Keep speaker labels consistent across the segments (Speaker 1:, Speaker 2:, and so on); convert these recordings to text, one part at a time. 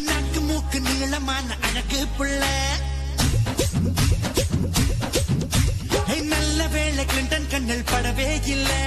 Speaker 1: நக்கு மூக்கு நீளமான அழகு புள்ள நல்ல வேளை கிளின்டன் கண்ணில் படவே இல்லை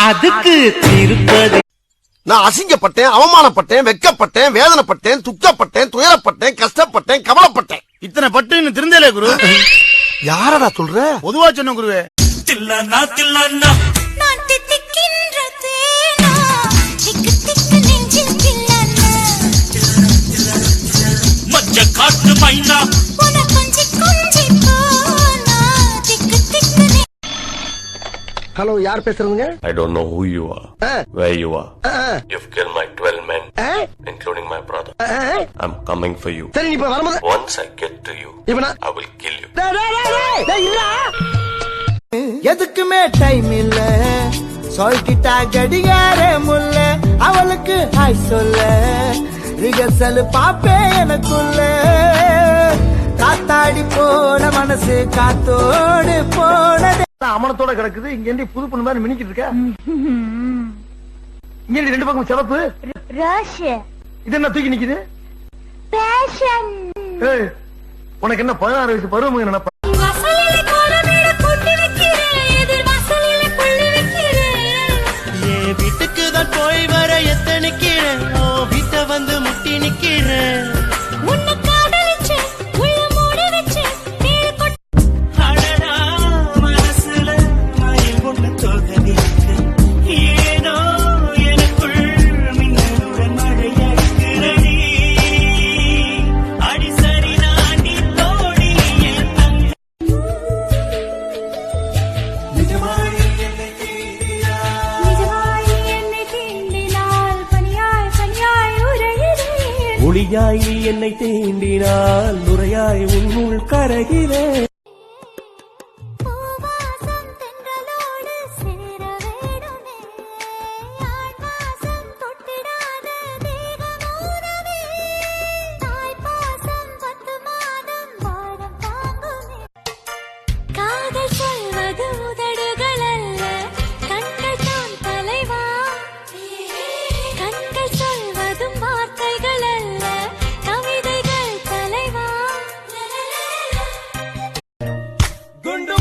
Speaker 2: அதுக்கு திருப்பதி
Speaker 3: நான் அசிங்கப்பட்டேன், அவமானப்பட்டேன், வெக்கப்பட்டேன், வேதனைப்பட்டேன், துக்கப்பட்டேன், துயரப்பட்டேன், கஷ்டப்பட்டேன், கவலைப்பட்டேன்.
Speaker 4: இத்தனை பட்டு திருந்தலே குரு.
Speaker 3: யாரடா சொல்ற?
Speaker 4: பொதுவா சொன்ன குருவே.
Speaker 1: தில்லனா தில்லனா நான் தித்திக்கின்றதேனா திக்கு திக்கு நெஞ்சில் தில்லனா மஞ்ச காட்டு மைனா உன கொஞ்சி கொஞ்சி போனா திக்கு திக்கு.
Speaker 3: ஹலோ, யார் பேசுறதுங்க?
Speaker 5: I don't know who you are, where you are. You've killed my 12 men, including my brother. I'm coming for you.
Speaker 3: சரி, இப்ப வரும்போது
Speaker 5: Once I get to you, I will kill you.
Speaker 6: எதுக்குமே டைம் இல்ல சொல்லிட்டா கடிகார முல்ல அவளுக்கு ஹாய் சொல்ல ரிகர்சல் பாப்பே எனக்குள்ள காத்தாடி போன மனசு காத்தோடு போனது
Speaker 4: அமனத்தோட கிடக்குது. இங்க இருந்து புது பொண்ணு மாதிரி மினிக்கிட்டு இருக்க. இங்க ரெண்டு பக்கம் சிவப்பு இது என்ன தூக்கி நிக்குது? உனக்கு என்ன 16 வயசு பருவம் நினைப்ப?
Speaker 1: வீட்டுக்கு தான் போய் வர எத்தனைக்கிறேன் வீட்டை வந்து முட்டி நிக்கிறேன்.
Speaker 2: ஒளியாய் நீ என்னை தீண்டினால் நுரையாய் உன்னுள் கரகிறேன்.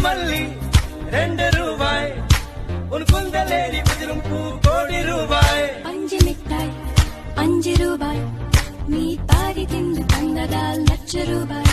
Speaker 6: மல்லி 2 ரூபாய் உன் குந்தலேரி உதிரும் பூ கோடி ரூபாய்
Speaker 7: 5 மிட்டாய் 5 ரூபாய் நீ பாதி தின்று தந்ததால் லட்ச ரூபாய்